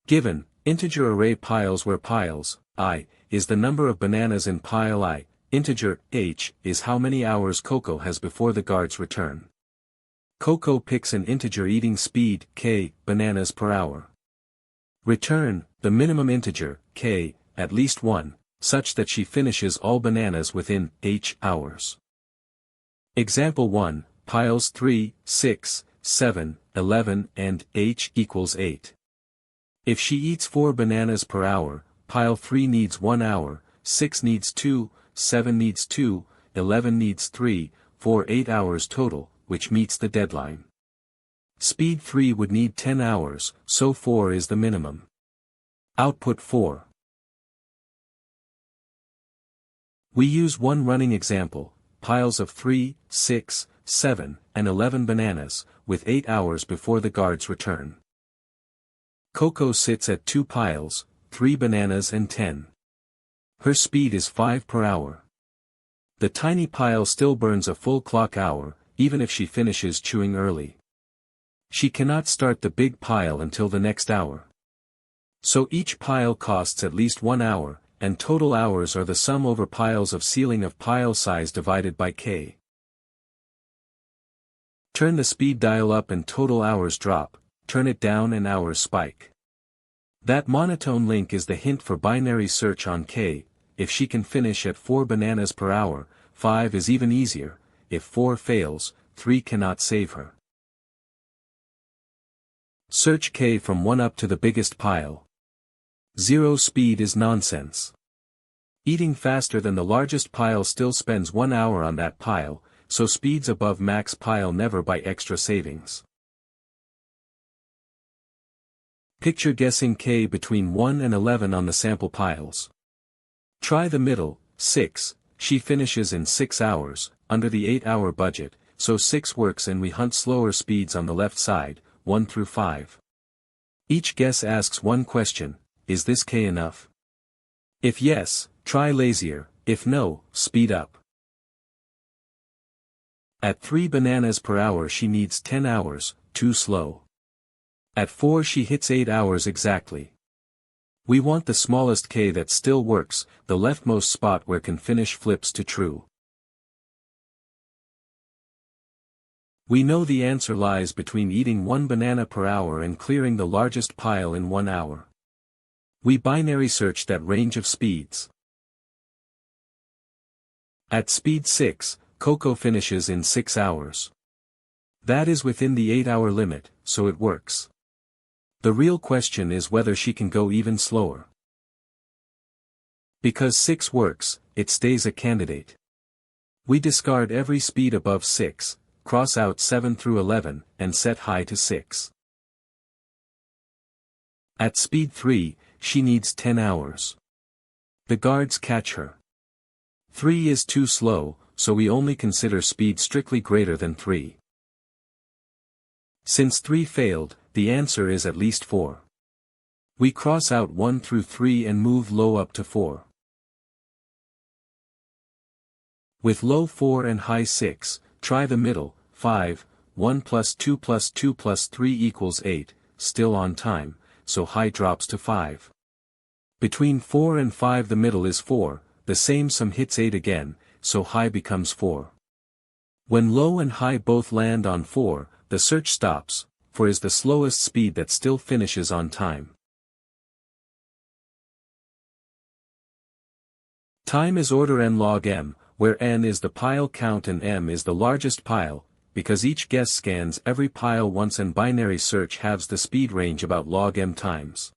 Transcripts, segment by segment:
Given, integer array piles where piles, I, is the number of bananas in pile I, integer, h, is how many hours Koko has before the guards return. Koko picks an integer eating speed, k, bananas per hour. Return, the minimum integer, k, at least 1, such that she finishes all bananas within, h, hours. Example 1, piles 3, 6, 7, 11 and h equals 8. If she eats 4 bananas per hour, pile 3 needs 1 hour, 6 needs 2, 7 needs 2, 11 needs 3, 4 8 hours total, which meets the deadline. Speed 3 would need 10 hours, so 4 is the minimum. Output 4. We use one running example, piles of 3, 6, 7, and 11 bananas, with 8 hours before the guards return. Koko sits at 2 piles, 3 bananas and 10. Her speed is 5 per hour. The tiny pile still burns a full clock hour, even if she finishes chewing early. She cannot start the big pile until the next hour. So each pile costs at least 1 hour, and total hours are the sum over piles of ceiling of pile size divided by k. Turn the speed dial up and total hours drop, turn it down and hours spike. That monotone link is the hint for binary search on k. If she can finish at 4 bananas per hour, 5 is even easier. If 4 fails, 3 cannot save her. Search k from 1 up to the biggest pile. 0 speed is nonsense. Eating faster than the largest pile still spends 1 hour on that pile, so speeds above max pile never buy extra savings. Picture guessing k between 1 and 11 on the sample piles. Try the middle, 6, she finishes in 6 hours, under the 8-hour budget, so 6 works and we hunt slower speeds on the left side, 1 through 5. Each guess asks one question, is this k enough? If yes, try lazier, if no, speed up. At 3 bananas per hour she needs 10 hours, too slow. At 4 she hits 8 hours exactly. We want the smallest k that still works, the leftmost spot where can finish flips to true. We know the answer lies between eating 1 banana per hour and clearing the largest pile in 1 hour. We binary search that range of speeds. At speed 6, Koko finishes in 6 hours. That is within the 8-hour limit, so it works. The real question is whether she can go even slower. Because 6 works, it stays a candidate. We discard every speed above 6, cross out 7 through 11, and set high to 6. At speed 3, she needs 10 hours. The guards catch her. 3 is too slow, so we only consider speed strictly greater than 3. Since 3 failed, the answer is at least 4. We cross out 1 through 3 and move low up to 4. With low 4 and high 6, try the middle, 5, 1 plus 2 plus 2 plus 3 equals 8, still on time, so high drops to 5. Between 4 and 5 the middle is 4, the same sum hits 8 again, so high becomes 4. When low and high both land on 4, the search stops, 4 is the slowest speed that still finishes on time. Time is order n log m, where n is the pile count and m is the largest pile, because each guess scans every pile once and binary search halves the speed range about log m times.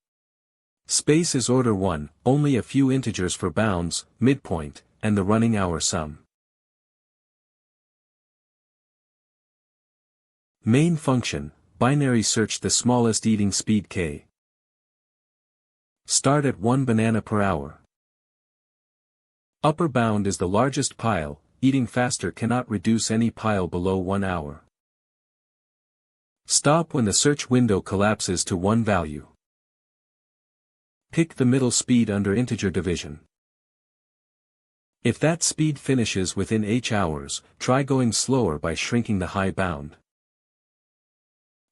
Space is order 1, only a few integers for bounds, midpoint, and the running hour sum. Main function, binary search the smallest eating speed k. Start at 1 banana per hour. Upper bound is the largest pile, eating faster cannot reduce any pile below 1 hour. Stop when the search window collapses to 1 value. Pick the middle speed under integer division. If that speed finishes within h hours, try going slower by shrinking the high bound.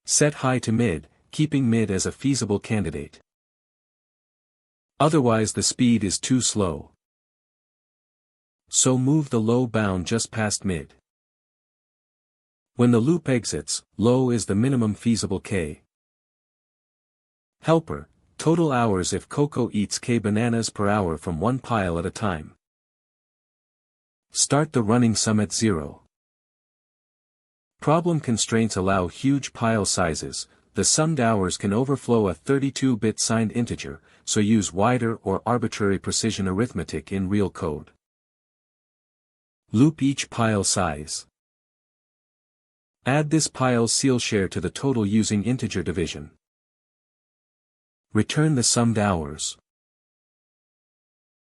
Set high to mid, keeping mid as a feasible candidate. Otherwise the speed is too slow. So move the low bound just past mid. When the loop exits, low is the minimum feasible k. Helper, total hours if Koko eats k bananas per hour from one pile at a time. Start the running sum at 0. Problem constraints allow huge pile sizes. The summed hours can overflow a 32-bit signed integer, so use wider or arbitrary precision arithmetic in real code. Loop each pile size. Add this pile's seal share to the total using integer division. Return the summed hours.